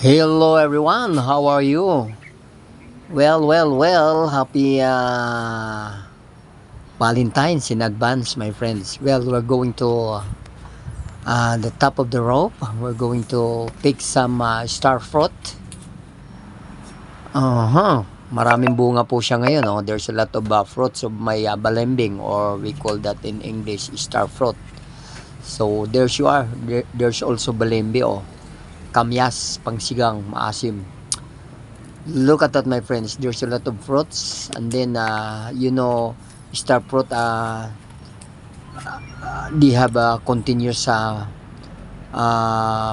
Hello everyone, how are you? Well, happy Valentine's in advance, my friends. Well, we're going to the top of the rope. We're going to pick some star fruit. Maraming bunga po siya ngayon. Oh. There's a lot of fruits of my balembing, or we call that in English star fruit. So there's you are. There's also balembi, oh. Kamyas, pangsigang, maasim. Look at that, my friends. There's a lot of fruits, and then star fruit, they have continuous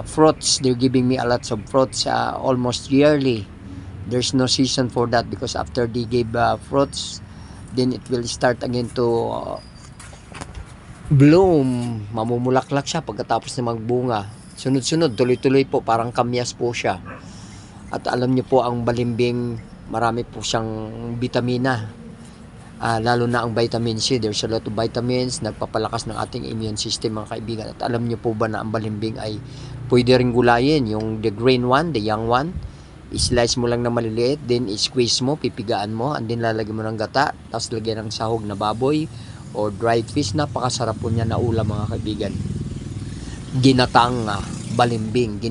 fruits. They're giving me a lot of fruits almost yearly. There's no season for that because after they give fruits, then it will start again to bloom. Mamumulaklak siya pagkatapos na magbunga. Sunod-sunod, tuloy-tuloy po, parang kamyas po siya. At alam niyo po, ang balimbing, marami po siyang vitamina. Lalo na ang vitamin C. There's a lot of vitamins, nagpapalakas ng ating immune system, mga kaibigan. At alam niyo po ba na ang balimbing ay pwede ring gulayin. Yung the green one, the young one, i-slice mo lang na maliliit, then i-squeeze mo, pipigaan mo, and then lalagyan mo ng gata, tapos lagyan ng sahog na baboy or dried fish. Napakasarap po niya na ulam, mga kaibigan. Ginataang balimbing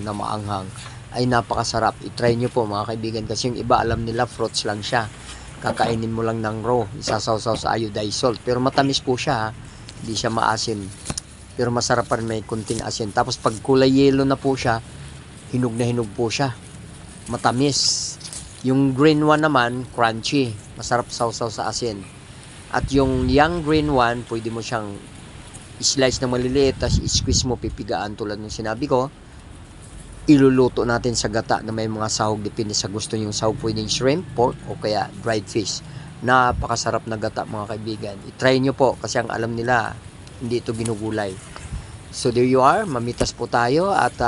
na maanghang ay napakasarap. I-try nyo po, mga kaibigan, kasi yung iba alam nila fruits lang siya, kakainin mo lang ng raw, isasawsaw sa iodized salt, pero matamis po siya, hindi siya maasim, pero masarap pa rin, may kunting asin. Tapos pag kulay yellow na po siya, hinog na hinog po siya, matamis. Yung green one naman, crunchy, masarap sausaw sa asin. At yung young green one, pwede mo siyang slice na maliliit, tapos i-squeeze mo, pipigaan tulad ng sinabi ko. Iluluto natin sa gata na may mga sahog, depende sa gusto yung sahog, pwedeng shrimp, pork, o kaya dried fish. Napakasarap na gata, mga kaibigan. I-try nyo po kasi ang alam nila, hindi ito ginugulay. So there you are, mamitas po tayo at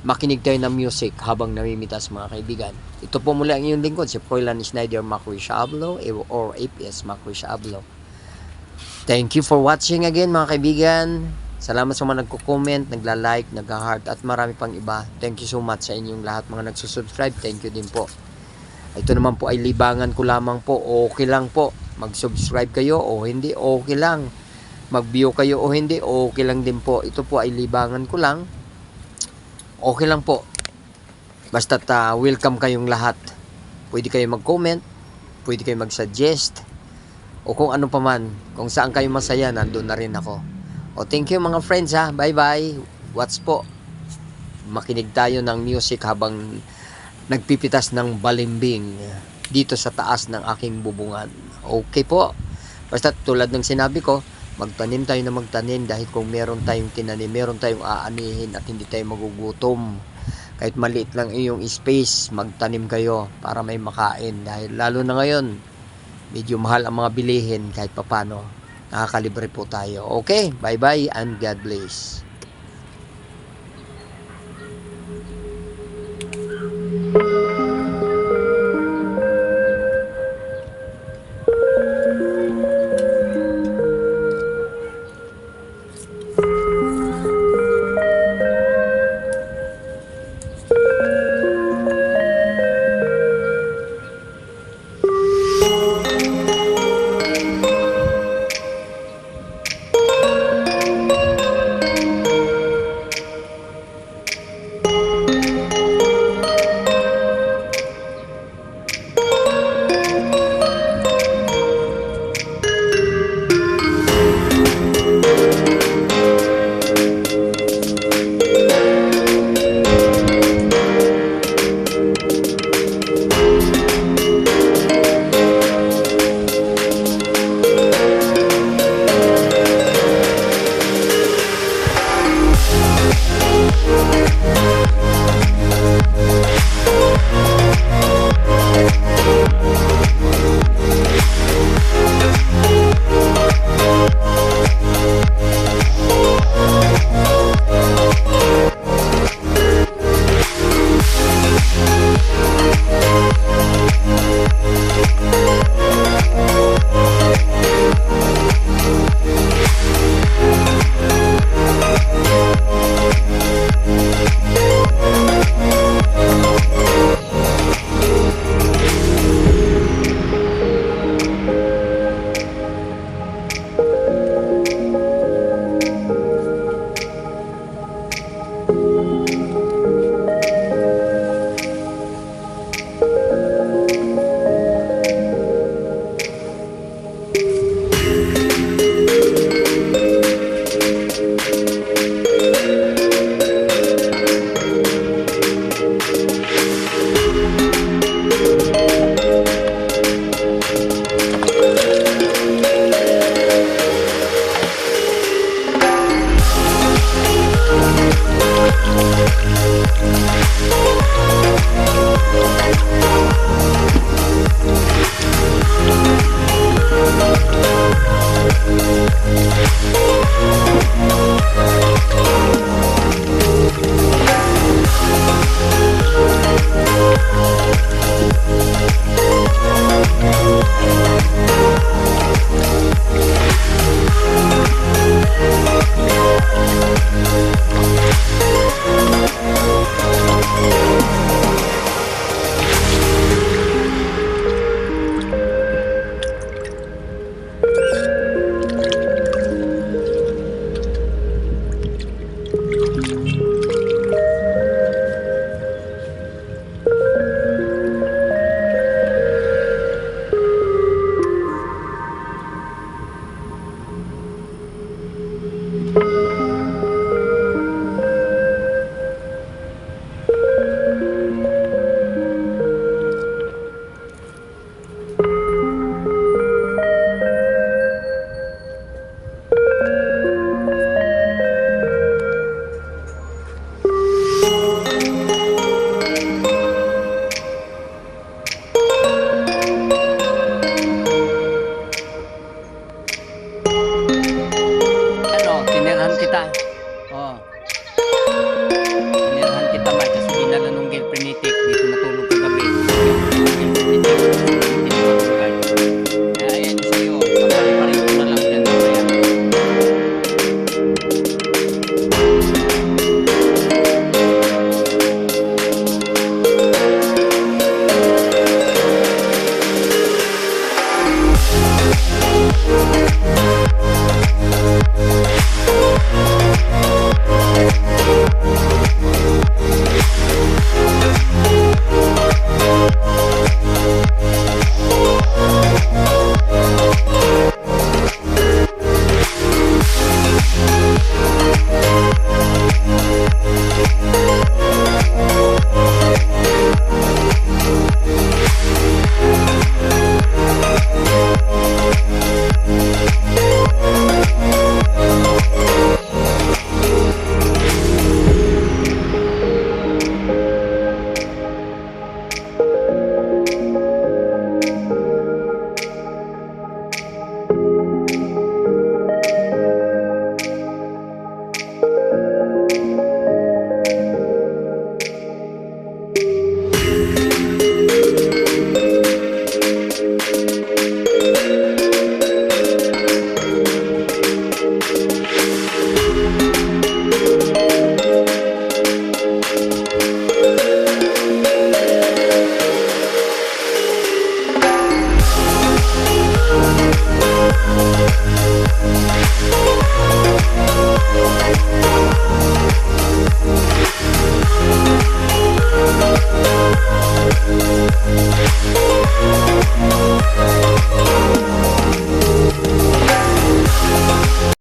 makinig tayo ng music habang namimitas, mga kaibigan. Ito po muli ang inyong lingkod, si Froilan Schneider Macrishablo or APS Macrishablo. Thank you for watching again, mga kaibigan. Salamat sa mga nagko-comment, nagla-like, nag-heart at marami pang iba. Thank you so much sa inyong lahat, mga nagsusubscribe. Thank you din po. Ito naman po ay libangan ko lamang po. Okay lang po. Mag-subscribe kayo o hindi, okay lang. Mag-view kayo o hindi, okay lang din po. Ito po ay libangan ko lang. Okay lang po. Basta't welcome kayong lahat. Pwede kayo mag-comment, pwede kayo mag-suggest, o kung ano pa man. Kung saan kayo masaya, nandun na rin ako. O thank you, mga friends, ha. Bye-bye. Watch po. Makinig tayo ng music habang nagpipitas ng balimbing dito sa taas ng aking bubungan. Okay po. Basta tulad ng sinabi ko, magtanim tayo na magtanim, dahil kung meron tayong tinanim, meron tayong aanihin at hindi tayo magugutom. Kahit maliit lang iyong space, magtanim kayo para may makain. Dahil lalo na ngayon, medyo mahal ang mga bilihin, kahit papano nakakalibre po tayo. Okay, bye-bye and God bless.